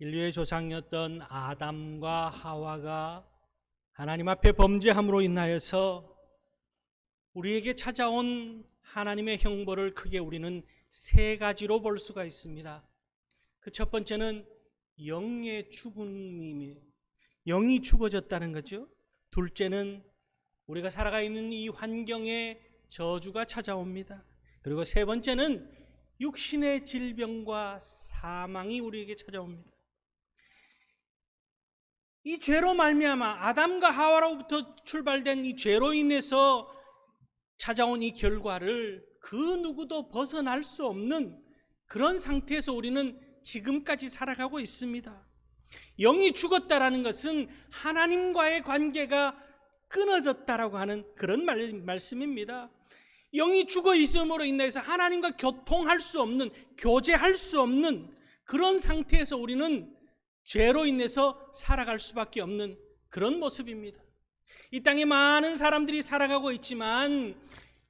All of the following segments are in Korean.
인류의 조상이었던 아담과 하와가 하나님 앞에 범죄함으로 인하여서 우리에게 찾아온 하나님의 형벌을 크게 우리는 세 가지로 볼 수가 있습니다. 그 첫 번째는 영의 죽음이며 영이 죽어졌다는 거죠. 둘째는 우리가 살아가 있는 이 환경에 저주가 찾아옵니다. 그리고 세 번째는 육신의 질병과 사망이 우리에게 찾아옵니다. 이 죄로 말미암아 아담과 하와로부터 출발된 이 죄로 인해서 찾아온 이 결과를 그 누구도 벗어날 수 없는 그런 상태에서 우리는 지금까지 살아가고 있습니다. 영이 죽었다라는 것은 하나님과의 관계가 끊어졌다라고 하는 그런 말씀입니다. 영이 죽어 있음으로 인해서 하나님과 교통할 수 없는, 교제할 수 없는 그런 상태에서 우리는 죄로 인해서 살아갈 수밖에 없는 그런 모습입니다. 이 땅에 많은 사람들이 살아가고 있지만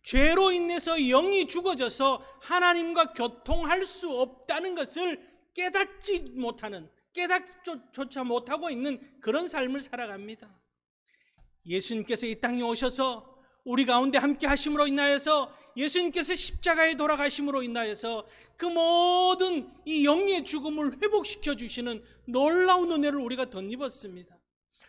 죄로 인해서 영이 죽어져서 하나님과 교통할 수 없다는 것을 깨닫지 못하는, 깨닫조차 못하고 있는 그런 삶을 살아갑니다. 예수님께서 이 땅에 오셔서 우리 가운데 함께 하심으로 인하여서, 예수님께서 십자가에 돌아가심으로 인하여서 그 모든 이 영의 죽음을 회복시켜 주시는 놀라운 은혜를 우리가 덧입었습니다.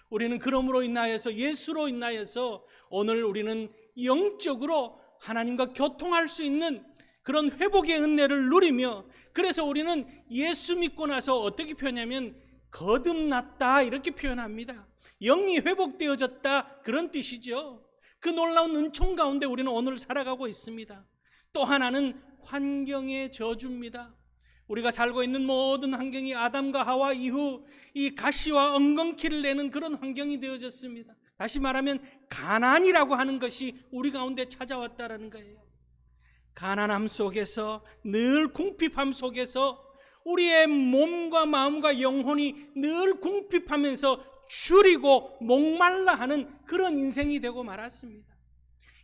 우리는 그러므로 인하여서, 예수로 인하여서 오늘 우리는 영적으로 하나님과 교통할 수 있는 그런 회복의 은혜를 누리며, 그래서 우리는 예수 믿고 나서 어떻게 표현하면 거듭났다 이렇게 표현합니다. 영이 회복되어졌다 그런 뜻이죠. 그 놀라운 은총 가운데 우리는 오늘 살아가고 있습니다. 또 하나는 환경의 저주입니다. 우리가 살고 있는 모든 환경이 아담과 하와 이후 이 가시와 엉겅퀴를 내는 그런 환경이 되어졌습니다. 다시 말하면 가난이라고 하는 것이 우리 가운데 찾아왔다라는 거예요. 가난함 속에서, 늘 궁핍함 속에서 우리의 몸과 마음과 영혼이 늘 궁핍하면서 줄이고 목말라 하는 그런 인생이 되고 말았습니다.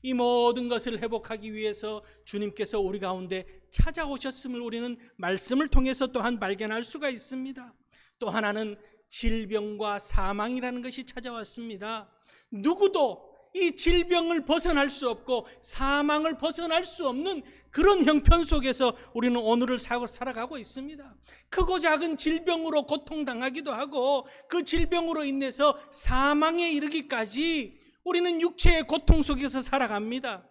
이 모든 것을 회복하기 위해서 주님께서 우리 가운데 찾아오셨음을 우리는 말씀을 통해서 또한 발견할 수가 있습니다. 또 하나는 질병과 사망이라는 것이 찾아왔습니다. 누구도 이 질병을 벗어날 수 없고 사망을 벗어날 수 없는 그런 형편 속에서 우리는 오늘을 살아가고 있습니다. 크고 작은 질병으로 고통당하기도 하고 그 질병으로 인해서 사망에 이르기까지 우리는 육체의 고통 속에서 살아갑니다.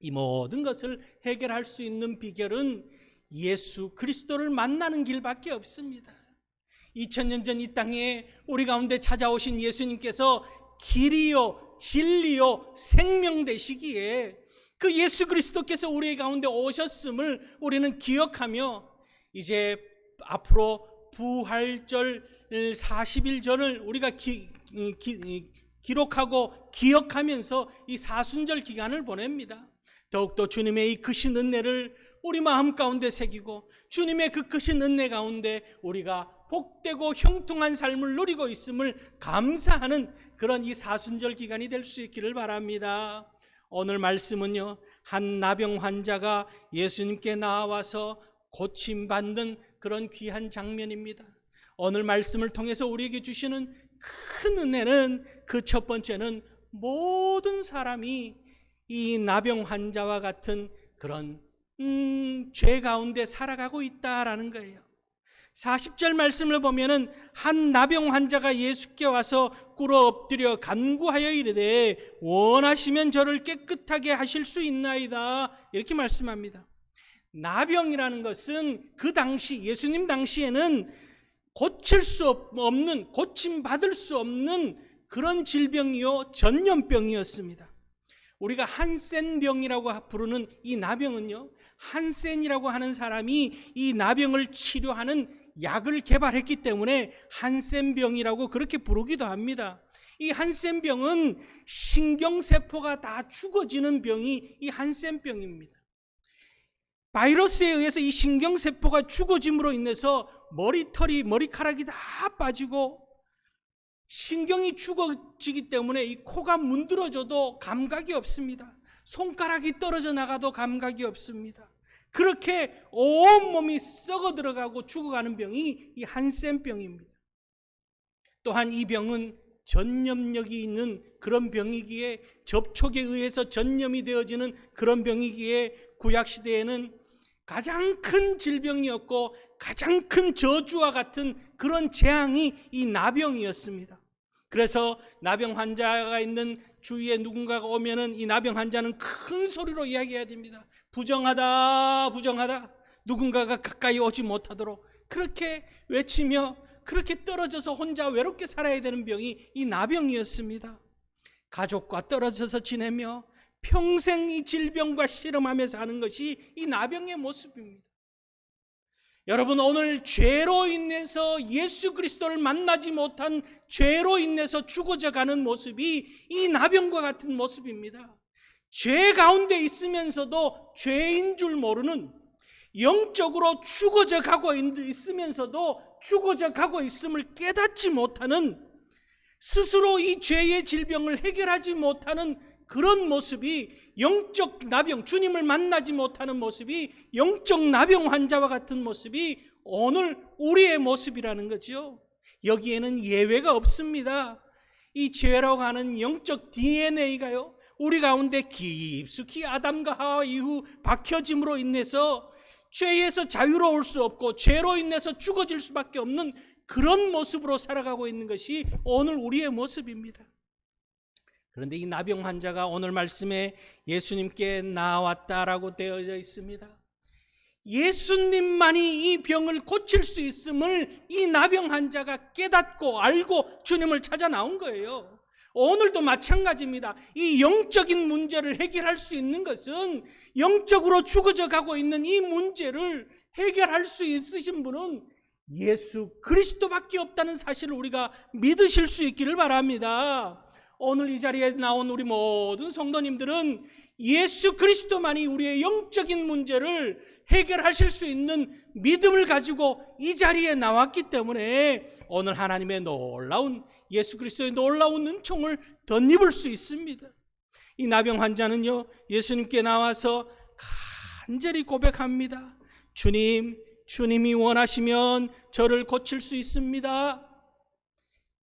이 모든 것을 해결할 수 있는 비결은 예수 그리스도를 만나는 길밖에 없습니다. 2000년 전 이 땅에 우리 가운데 찾아오신 예수님께서 길이요 진리요 생명 되시기에 그 예수 그리스도께서 우리 가운데 오셨음을 우리는 기억하며, 이제 앞으로 부활절 40일 전을 우리가 기록하고 기억하면서 이 사순절 기간을 보냅니다. 더욱더 주님의 이 크신 은혜를 우리 마음 가운데 새기고, 주님의 그 크신 은혜 가운데 우리가 복되고 형통한 삶을 누리고 있음을 감사하는 그런 이 사순절 기간이 될 수 있기를 바랍니다. 오늘 말씀은요, 한 나병 환자가 예수님께 나와서 고침받는 그런 귀한 장면입니다. 오늘 말씀을 통해서 우리에게 주시는 큰 은혜는, 그 첫 번째는 모든 사람이 이 나병 환자와 같은 그런 죄 가운데 살아가고 있다라는 거예요. 40절 말씀을 보면은 한 나병 환자가 예수께 와서 꿇어 엎드려 간구하여 이르되 원하시면 저를 깨끗하게 하실 수 있나이다 이렇게 말씀합니다. 나병이라는 것은 그 당시, 예수님 당시에는 고칠 수 없는, 고침받을 수 없는 그런 질병이요 전염병이었습니다. 우리가 한센병이라고 부르는 이 나병은요, 한센이라고 하는 사람이 이 나병을 치료하는 약을 개발했기 때문에 한센병이라고 그렇게 부르기도 합니다. 이 한센병은 신경세포가 다 죽어지는 병이 이 한센병입니다. 바이러스에 의해서 이 신경세포가 죽어짐으로 인해서 머리카락이 다 빠지고 신경이 죽어지기 때문에 이 코가 문드러져도 감각이 없습니다. 손가락이 떨어져 나가도 감각이 없습니다. 그렇게 온몸이 썩어 들어가고 죽어가는 병이 이 한센병입니다. 또한 이 병은 전염력이 있는 그런 병이기에, 접촉에 의해서 전염이 되어지는 그런 병이기에 구약시대에는 가장 큰 질병이었고 가장 큰 저주와 같은 그런 재앙이 이 나병이었습니다. 그래서 나병 환자가 있는 주위에 누군가가 오면은 이 나병 환자는 큰 소리로 이야기해야 됩니다. 부정하다, 부정하다. 누군가가 가까이 오지 못하도록 그렇게 외치며 그렇게 떨어져서 혼자 외롭게 살아야 되는 병이 이 나병이었습니다. 가족과 떨어져서 지내며 평생 이 질병과 씨름하며 사는 것이 이 나병의 모습입니다. 여러분, 오늘 죄로 인해서 예수 그리스도를 만나지 못한 죄로 인해서 죽어져 가는 모습이 이 나병과 같은 모습입니다. 죄 가운데 있으면서도 죄인 줄 모르는, 영적으로 죽어져 가고 있으면서도 죽어져 가고 있음을 깨닫지 못하는, 스스로 이 죄의 질병을 해결하지 못하는 그런 모습이 영적 나병, 주님을 만나지 못하는 모습이 영적 나병 환자와 같은 모습이 오늘 우리의 모습이라는 거죠. 여기에는 예외가 없습니다. 이 죄라고 하는 영적 DNA가요, 우리 가운데 깊숙이 아담과 하와 이후 박혀짐으로 인해서 죄에서 자유로울 수 없고 죄로 인해서 죽어질 수밖에 없는 그런 모습으로 살아가고 있는 것이 오늘 우리의 모습입니다. 그런데 이 나병 환자가 오늘 말씀에 예수님께 나왔다라고 되어져 있습니다. 예수님만이 이 병을 고칠 수 있음을 이 나병 환자가 깨닫고 알고 주님을 찾아 나온 거예요. 오늘도 마찬가지입니다. 이 영적인 문제를 해결할 수 있는 것은, 영적으로 죽어져 가고 있는 이 문제를 해결할 수 있으신 분은 예수 그리스도밖에 없다는 사실을 우리가 믿으실 수 있기를 바랍니다. 오늘 이 자리에 나온 우리 모든 성도님들은 예수 그리스도만이 우리의 영적인 문제를 해결하실 수 있는 믿음을 가지고 이 자리에 나왔기 때문에 오늘 하나님의 놀라운, 예수 그리스도의 놀라운 은총을 덧입을 수 있습니다. 이 나병 환자는요, 예수님께 나와서 간절히 고백합니다. 주님이 원하시면 저를 고칠 수 있습니다.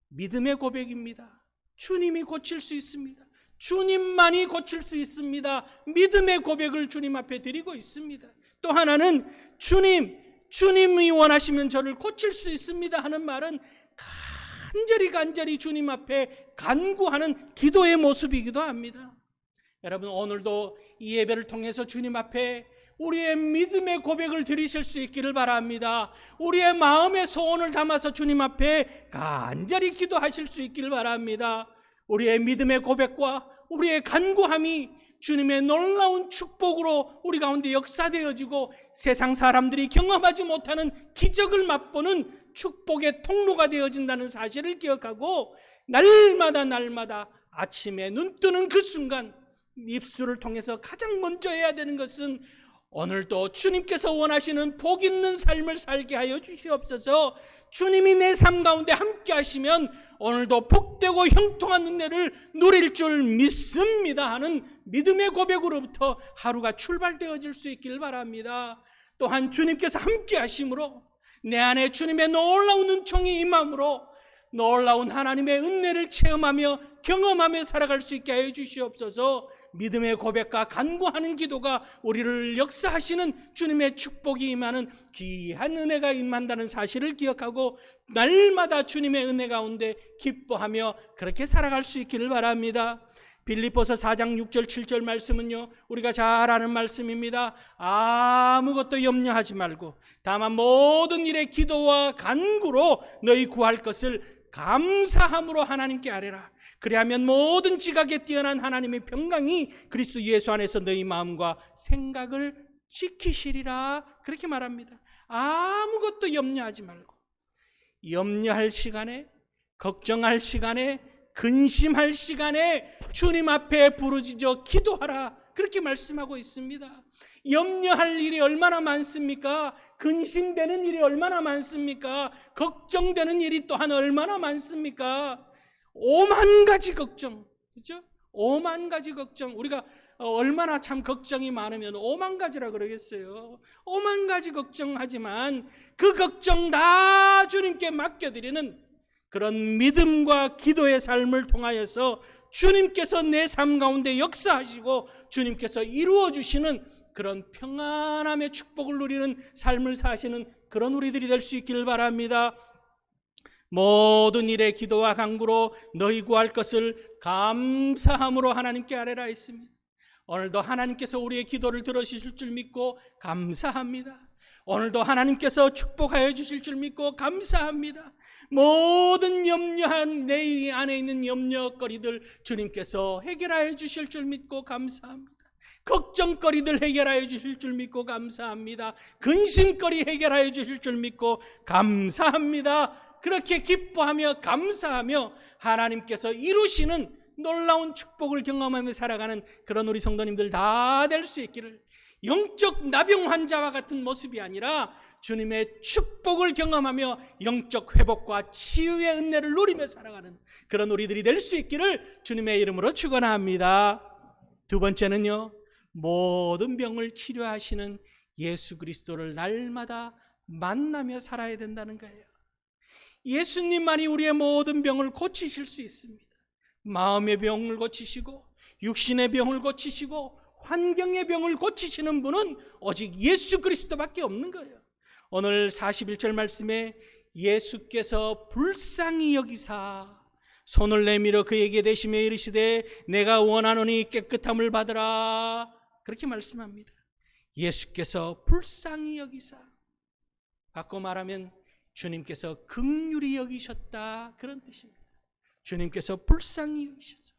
믿음의 고백입니다. 주님이 고칠 수 있습니다. 주님만이 고칠 수 있습니다. 믿음의 고백을 주님 앞에 드리고 있습니다. 또 하나는 주님이 원하시면 저를 고칠 수 있습니다 하는 말은 간절히 주님 앞에 간구하는 기도의 모습이기도 합니다. 여러분, 오늘도 이 예배를 통해서 주님 앞에 우리의 믿음의 고백을 드리실 수 있기를 바랍니다. 우리의 마음의 소원을 담아서 주님 앞에 간절히 기도하실 수 있기를 바랍니다. 우리의 믿음의 고백과 우리의 간구함이 주님의 놀라운 축복으로 우리 가운데 역사되어지고 세상 사람들이 경험하지 못하는 기적을 맛보는 축복의 통로가 되어진다는 사실을 기억하고 날마다 아침에 눈 뜨는 그 순간 입술을 통해서 가장 먼저 해야 되는 것은 오늘도 주님께서 원하시는 복 있는 삶을 살게 하여 주시옵소서. 주님이 내 삶 가운데 함께 하시면 오늘도 복되고 형통한 은혜를 누릴 줄 믿습니다 하는 믿음의 고백으로부터 하루가 출발되어질 수 있기를 바랍니다. 또한 주님께서 함께 하심으로 내 안에 주님의 놀라운 은총이 임함으로 놀라운 하나님의 은혜를 체험하며 경험하며 살아갈 수 있게 하여 주시옵소서. 믿음의 고백과 간구하는 기도가 우리를 역사하시는 주님의 축복이 임하는 귀한 은혜가 임한다는 사실을 기억하고 날마다 주님의 은혜 가운데 기뻐하며 그렇게 살아갈 수 있기를 바랍니다. 빌립보서 4장 6절 7절 말씀은요, 우리가 잘 아는 말씀입니다. 아무것도 염려하지 말고 다만 모든 일에 기도와 간구로 너희 구할 것을 감사함으로 하나님께 아뢰라. 그리하면 모든 지각에 뛰어난 하나님의 평강이 그리스도 예수 안에서 너희 마음과 생각을 지키시리라. 그렇게 말합니다. 아무것도 염려하지 말고, 염려할 시간에, 걱정할 시간에, 근심할 시간에 주님 앞에 부르짖어 기도하라. 그렇게 말씀하고 있습니다. 염려할 일이 얼마나 많습니까? 근심되는 일이 얼마나 많습니까? 걱정되는 일이 또한 얼마나 많습니까? 5만 가지 걱정, 그렇죠? 5만 가지 걱정. 우리가 얼마나 참 걱정이 많으면 5만 가지라 그러겠어요. 5만 가지 걱정하지만 그 걱정 다 주님께 맡겨드리는 그런 믿음과 기도의 삶을 통하여서 주님께서 내 삶 가운데 역사하시고 주님께서 이루어주시는 그런 평안함의 축복을 누리는 삶을 사시는 그런 우리들이 될 수 있기를 바랍니다. 모든 일에 기도와 간구로 너희 구할 것을 감사함으로 하나님께 아뢰라 했습니다. 오늘도 하나님께서 우리의 기도를 들어주실 줄 믿고 감사합니다. 오늘도 하나님께서 축복하여 주실 줄 믿고 감사합니다. 모든 염려한 내 안에 있는 염려거리들 주님께서 해결하여 주실 줄 믿고 감사합니다. 걱정거리들 해결하여 주실 줄 믿고 감사합니다. 근심거리 해결하여 주실 줄 믿고 감사합니다. 그렇게 기뻐하며 감사하며 하나님께서 이루시는 놀라운 축복을 경험하며 살아가는 그런 우리 성도님들 다 될 수 있기를, 영적 나병 환자와 같은 모습이 아니라 주님의 축복을 경험하며 영적 회복과 치유의 은혜를 누리며 살아가는 그런 우리들이 될 수 있기를 주님의 이름으로 축원합니다. 두 번째는요, 모든 병을 치료하시는 예수 그리스도를 날마다 만나며 살아야 된다는 거예요. 예수님만이 우리의 모든 병을 고치실 수 있습니다. 마음의 병을 고치시고 육신의 병을 고치시고 환경의 병을 고치시는 분은 오직 예수 그리스도밖에 없는 거예요. 오늘 41절 말씀에 예수께서 불쌍히 여기사 손을 내밀어 그에게 대시며 이르시되 내가 원하노니 깨끗함을 받으라, 그렇게 말씀합니다. 예수께서 불쌍히 여기사, 바꿔 말하면 주님께서 긍휼히 여기셨다, 그런 뜻입니다. 주님께서 불쌍히 여기셔서,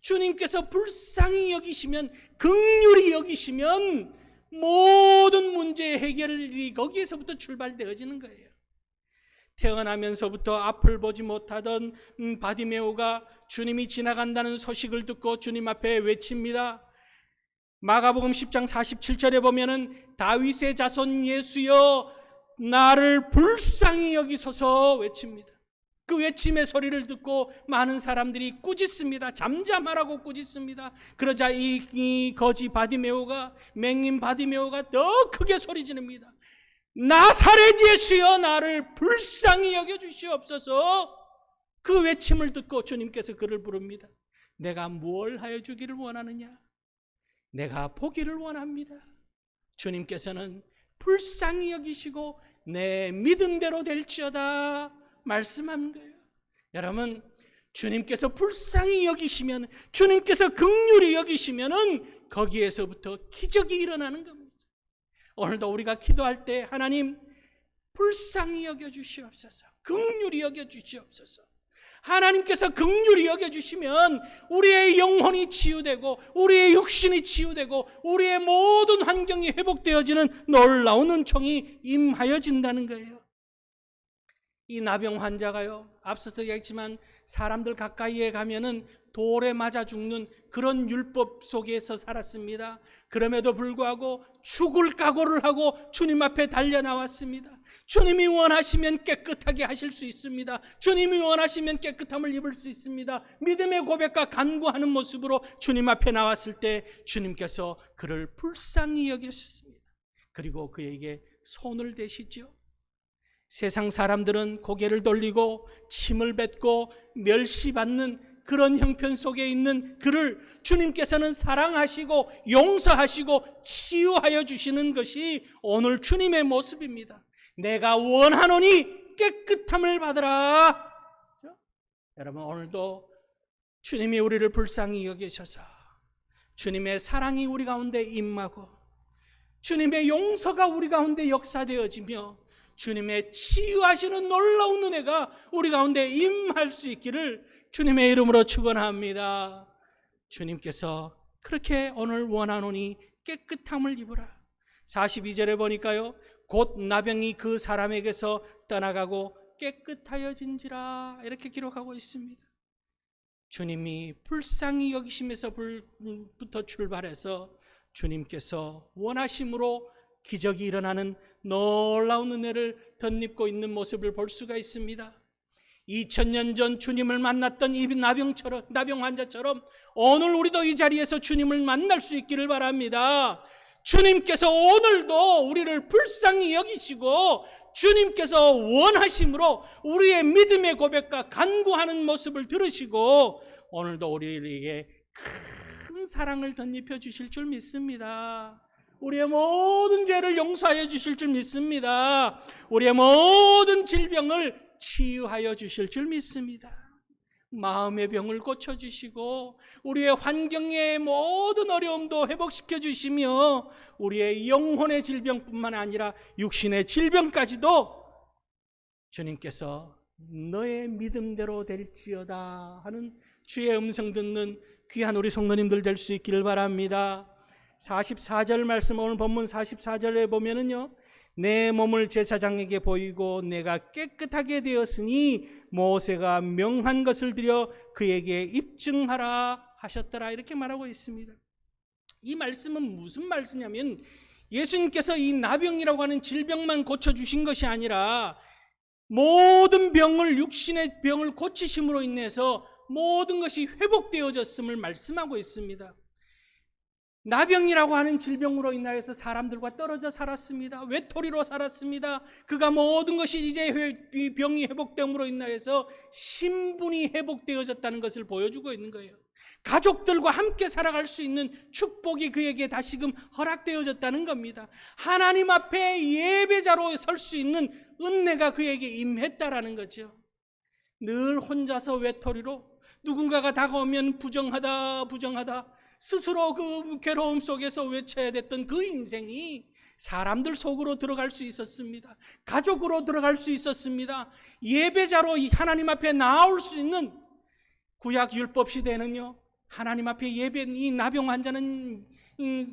주님께서 불쌍히 여기시면, 긍휼히 여기시면 모든 문제의 해결이 거기에서부터 출발되어지는 거예요. 태어나면서부터 앞을 보지 못하던 바디메오가 주님이 지나간다는 소식을 듣고 주님 앞에 외칩니다. 마가복음 10장 47절에 보면은 다윗의 자손 예수여 나를 불쌍히 여기소서 외칩니다. 그 외침의 소리를 듣고 많은 사람들이 꾸짖습니다. 잠잠하라고 꾸짖습니다. 그러자 이 거지 바디메오가, 맹인 바디메오가 더 크게 소리 지릅니다. 나사렛 예수여 나를 불쌍히 여겨주시옵소서. 그 외침을 듣고 주님께서 그를 부릅니다. 내가 뭘 하여 주기를 원하느냐? 내가 보기를 원합니다. 주님께서는 불쌍히 여기시고 내 믿음대로 될지어다 말씀한 거예요. 여러분, 주님께서 불쌍히 여기시면, 주님께서 긍휼히 여기시면은 거기에서부터 기적이 일어나는 겁니다. 오늘도 우리가 기도할 때 하나님 불쌍히 여겨주시옵소서, 긍휼히 여겨주시옵소서. 하나님께서 긍휼히 여겨주시면 우리의 영혼이 치유되고 우리의 육신이 치유되고 우리의 모든 환경이 회복되어지는 놀라운 은총이 임하여진다는 거예요. 이 나병 환자가요, 앞서서 얘기했지만 사람들 가까이에 가면은 돌에 맞아 죽는 그런 율법 속에서 살았습니다. 그럼에도 불구하고 죽을 각오를 하고 주님 앞에 달려나왔습니다. 주님이 원하시면 깨끗하게 하실 수 있습니다. 주님이 원하시면 깨끗함을 입을 수 있습니다. 믿음의 고백과 간구하는 모습으로 주님 앞에 나왔을 때 주님께서 그를 불쌍히 여기셨습니다. 그리고 그에게 손을 대시죠. 세상 사람들은 고개를 돌리고 침을 뱉고 멸시받는 그런 형편 속에 있는 그를 주님께서는 사랑하시고 용서하시고 치유하여 주시는 것이 오늘 주님의 모습입니다. 내가 원하노니 깨끗함을 받으라. 그렇죠? 여러분, 오늘도 주님이 우리를 불쌍히 여기셔서 주님의 사랑이 우리 가운데 임하고 주님의 용서가 우리 가운데 역사되어지며 주님의 치유하시는 놀라운 은혜가 우리 가운데 임할 수 있기를 주님의 이름으로 축원합니다. 주님께서 그렇게 오늘 원하노니 깨끗함을 입으라. 42절에 보니까요, 곧 나병이 그 사람에게서 떠나가고 깨끗하여진지라, 이렇게 기록하고 있습니다. 주님이 불쌍히 여기심에서부터 출발해서 주님께서 원하심으로 기적이 일어나는 놀라운 은혜를 덧입고 있는 모습을 볼 수가 있습니다. 2000년 전 주님을 만났던 이 나병 환자처럼 오늘 우리도 이 자리에서 주님을 만날 수 있기를 바랍니다. 주님께서 오늘도 우리를 불쌍히 여기시고 주님께서 원하심으로 우리의 믿음의 고백과 간구하는 모습을 들으시고 오늘도 우리에게 큰 사랑을 덧입혀 주실 줄 믿습니다. 우리의 모든 죄를 용서하여 주실 줄 믿습니다. 우리의 모든 질병을 치유하여 주실 줄 믿습니다. 마음의 병을 고쳐주시고 우리의 환경의 모든 어려움도 회복시켜 주시며 우리의 영혼의 질병뿐만 아니라 육신의 질병까지도 주님께서 너의 믿음대로 될지어다 하는 주의 음성 듣는 귀한 우리 성도님들 될 수 있기를 바랍니다. 44절 말씀, 오늘 본문 44절에 보면은요, 내 몸을 제사장에게 보이고 내가 깨끗하게 되었으니 모세가 명한 것을 드려 그에게 입증하라 하셨더라, 이렇게 말하고 있습니다. 이 말씀은 무슨 말씀이냐면 예수님께서 이 나병이라고 하는 질병만 고쳐주신 것이 아니라 모든 병을, 육신의 병을 고치심으로 인해서 모든 것이 회복되어졌음을 말씀하고 있습니다. 나병이라고 하는 질병으로 인하여서 사람들과 떨어져 살았습니다. 외톨이로 살았습니다. 그가 모든 것이 이제 병이 회복됨으로 인하여서 신분이 회복되어졌다는 것을 보여주고 있는 거예요. 가족들과 함께 살아갈 수 있는 축복이 그에게 다시금 허락되어졌다는 겁니다. 하나님 앞에 예배자로 설 수 있는 은혜가 그에게 임했다라는 거죠. 늘 혼자서 외톨이로 누군가가 다가오면 부정하다 스스로 그 괴로움 속에서 외쳐야 됐던 그 인생이 사람들 속으로 들어갈 수 있었습니다. 가족으로 들어갈 수 있었습니다. 예배자로 하나님 앞에 나올 수 있는, 구약 율법 시대에는요, 하나님 앞에 이 나병 환자는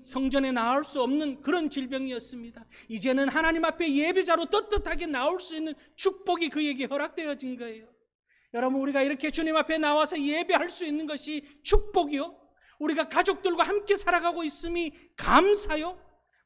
성전에 나올 수 없는 그런 질병이었습니다. 이제는 하나님 앞에 예배자로 떳떳하게 나올 수 있는 축복이 그에게 허락되어진 거예요. 여러분, 우리가 이렇게 주님 앞에 나와서 예배할 수 있는 것이 축복이요, 우리가 가족들과 함께 살아가고 있음이 감사요,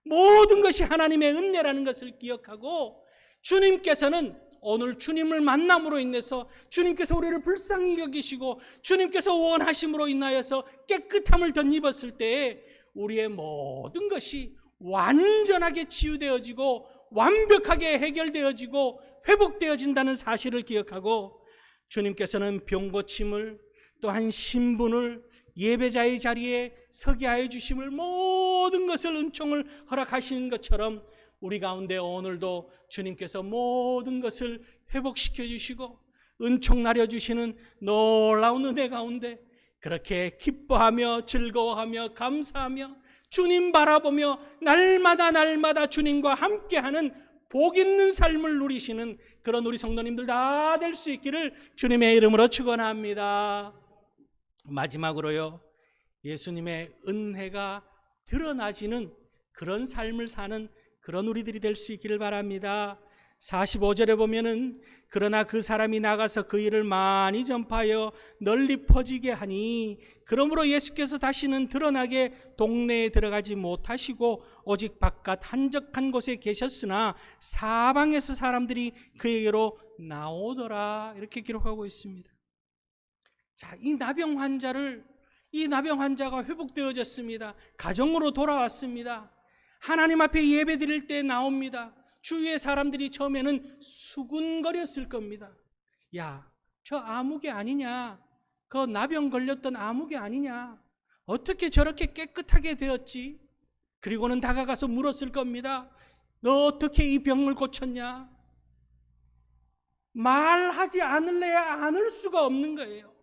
모든 것이 하나님의 은혜라는 것을 기억하고 주님께서는 오늘 주님을 만남으로 인해서 주님께서 우리를 불쌍히 여기시고 주님께서 원하심으로 인하여서 깨끗함을 덧입었을 때 우리의 모든 것이 완전하게 치유되어지고 완벽하게 해결되어지고 회복되어진다는 사실을 기억하고 주님께서는 병고침을 또한 신분을 예배자의 자리에 서게 하여 주심을 모든 것을 은총을 허락하시는 것처럼 우리 가운데 오늘도 주님께서 모든 것을 회복시켜 주시고 은총 나려 주시는 놀라운 은혜 가운데 그렇게 기뻐하며 즐거워하며 감사하며 주님 바라보며 날마다 주님과 함께하는 복 있는 삶을 누리시는 그런 우리 성도님들 다 될 수 있기를 주님의 이름으로 축원합니다. 마지막으로요, 예수님의 은혜가 드러나지는 그런 삶을 사는 그런 우리들이 될 수 있기를 바랍니다. 45절에 보면은 그러나 그 사람이 나가서 그 일을 많이 전파하여 널리 퍼지게 하니 그러므로 예수께서 다시는 드러나게 동네에 들어가지 못하시고 오직 바깥 한적한 곳에 계셨으나 사방에서 사람들이 그에게로 나오더라, 이렇게 기록하고 있습니다. 자, 이 나병 환자가 회복되어졌습니다. 가정으로 돌아왔습니다. 하나님 앞에 예배 드릴 때 나옵니다. 주위의 사람들이 처음에는 수군거렸을 겁니다. 야, 저 아무개 아니냐? 그 나병 걸렸던 아무개 아니냐? 어떻게 저렇게 깨끗하게 되었지? 그리고는 다가가서 물었을 겁니다. 너 어떻게 이 병을 고쳤냐? 말하지 않을래야 않을 수가 없는 거예요.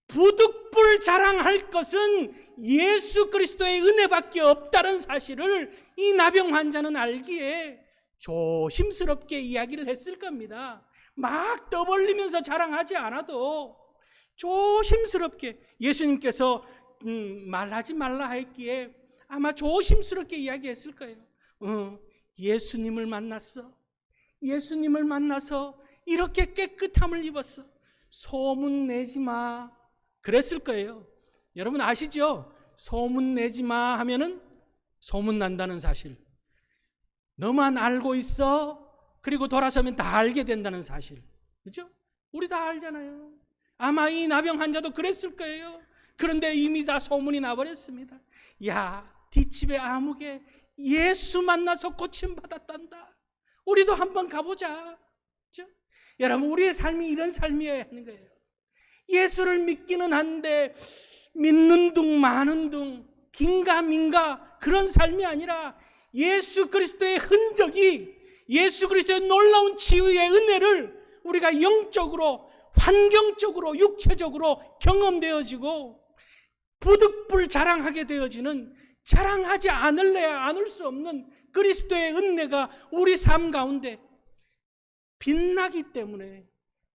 부득불 자랑할 것은 예수 그리스도의 은혜밖에 없다는 사실을 이 나병 환자는 알기에 조심스럽게 이야기를 했을 겁니다. 막 떠벌리면서 자랑하지 않아도 조심스럽게 예수님께서 말하지 말라 했기에 아마 조심스럽게 이야기했을 거예요. 예수님을 만났어. 예수님을 만나서 이렇게 깨끗함을 입었어. 소문 내지 마. 그랬을 거예요. 여러분 아시죠? 소문 내지 마 하면은 소문 난다는 사실. 너만 알고 있어. 그리고 돌아서면 다 알게 된다는 사실. 그렇죠? 우리 다 알잖아요. 아마 이 나병 환자도 그랬을 거예요. 그런데 이미 다 소문이 나버렸습니다. 야, 뒷집에 아무개 예수 만나서 고침받았단다. 우리도 한번 가보자. 그렇죠? 여러분, 우리의 삶이 이런 삶이어야 하는 거예요. 예수를 믿기는 한데 믿는 둥 마는 둥 긴가민가 그런 삶이 아니라 예수 그리스도의 흔적이, 예수 그리스도의 놀라운 치유의 은혜를 우리가 영적으로, 환경적으로, 육체적으로 경험되어지고 부득불 자랑하게 되어지는, 자랑하지 않을래야 않을 수 없는 그리스도의 은혜가 우리 삶 가운데 빛나기 때문에,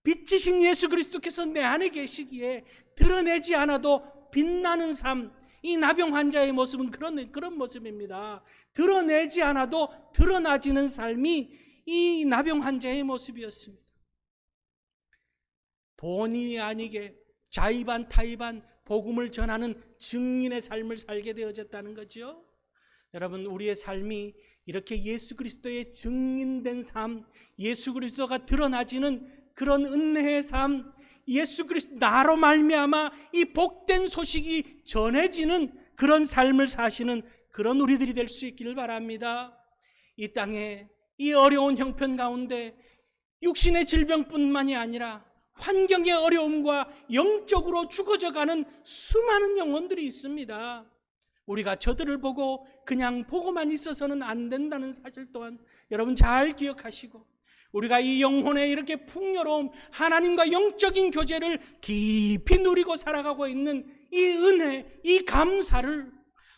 빛이신 예수 그리스도께서 내 안에 계시기에 드러내지 않아도 빛나는 삶, 이 나병 환자의 모습은 그런 모습입니다. 드러내지 않아도 드러나지는 삶이 이 나병 환자의 모습이었습니다. 본의 아니게 자의반 타의반 복음을 전하는 증인의 삶을 살게 되어졌다는 거죠. 여러분, 우리의 삶이 이렇게 예수 그리스도의 증인된 삶, 예수 그리스도가 드러나지는 그런 은혜의 삶, 예수 그리스도 나로 말미암아 이 복된 소식이 전해지는 그런 삶을 사시는 그런 우리들이 될 수 있기를 바랍니다. 이 땅에 이 어려운 형편 가운데 육신의 질병뿐만이 아니라 환경의 어려움과 영적으로 죽어져가는 수많은 영혼들이 있습니다. 우리가 저들을 보고 그냥 보고만 있어서는 안 된다는 사실 또한 여러분 잘 기억하시고, 우리가 이 영혼의 이렇게 풍요로움, 하나님과 영적인 교제를 깊이 누리고 살아가고 있는 이 은혜, 이 감사를,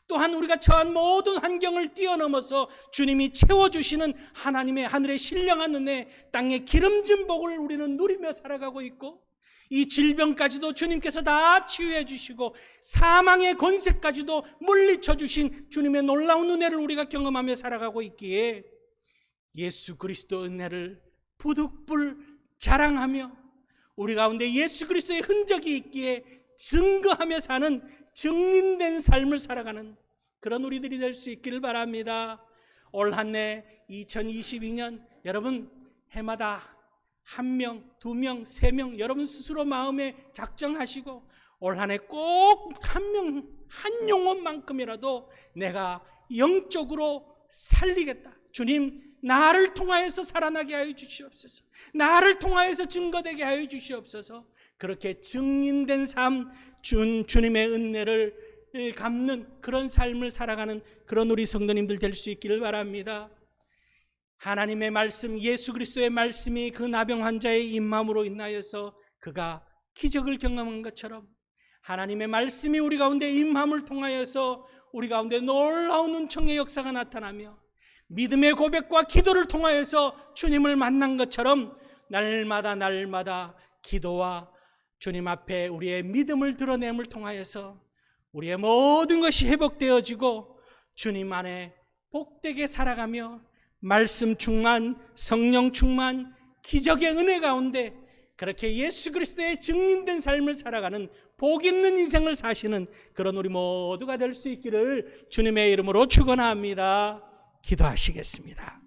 또한 우리가 처한 모든 환경을 뛰어넘어서 주님이 채워주시는 하나님의 하늘의 신령한 은혜, 땅의 기름진 복을 우리는 누리며 살아가고 있고, 이 질병까지도 주님께서 다 치유해 주시고 사망의 권세까지도 물리쳐 주신 주님의 놀라운 은혜를 우리가 경험하며 살아가고 있기에 예수 그리스도 은혜를 부득불 자랑하며 우리 가운데 예수 그리스도의 흔적이 있기에 증거하며 사는 증인된 삶을 살아가는 그런 우리들이 될 수 있기를 바랍니다. 올 한 해 2022년 여러분 해마다 1명, 2명, 3명 여러분 스스로 마음에 작정하시고 올 한 해 꼭 한 영혼만큼이라도 내가 영적으로 살리겠다. 주님, 나를 통하여서 살아나게 하여 주시옵소서. 나를 통하여서 증거되게 하여 주시옵소서. 그렇게 증인된 삶, 주님의 은혜를 갚는 그런 삶을 살아가는 그런 우리 성도님들 될 수 있기를 바랍니다. 하나님의 말씀, 예수 그리스도의 말씀이 그 나병 환자의 입마음으로 인하여서 그가 기적을 경험한 것처럼 하나님의 말씀이 우리 가운데 임함을 통하여서 우리 가운데 놀라운 은총의 역사가 나타나며 믿음의 고백과 기도를 통하여서 주님을 만난 것처럼 날마다 기도와 주님 앞에 우리의 믿음을 드러냄을 통하여서 우리의 모든 것이 회복되어지고 주님 안에 복되게 살아가며 말씀 충만, 성령 충만, 기적의 은혜 가운데 그렇게 예수 그리스도의 증인된 삶을 살아가는 복 있는 인생을 사시는 그런 우리 모두가 될 수 있기를 주님의 이름으로 축원합니다. 기도하시겠습니다.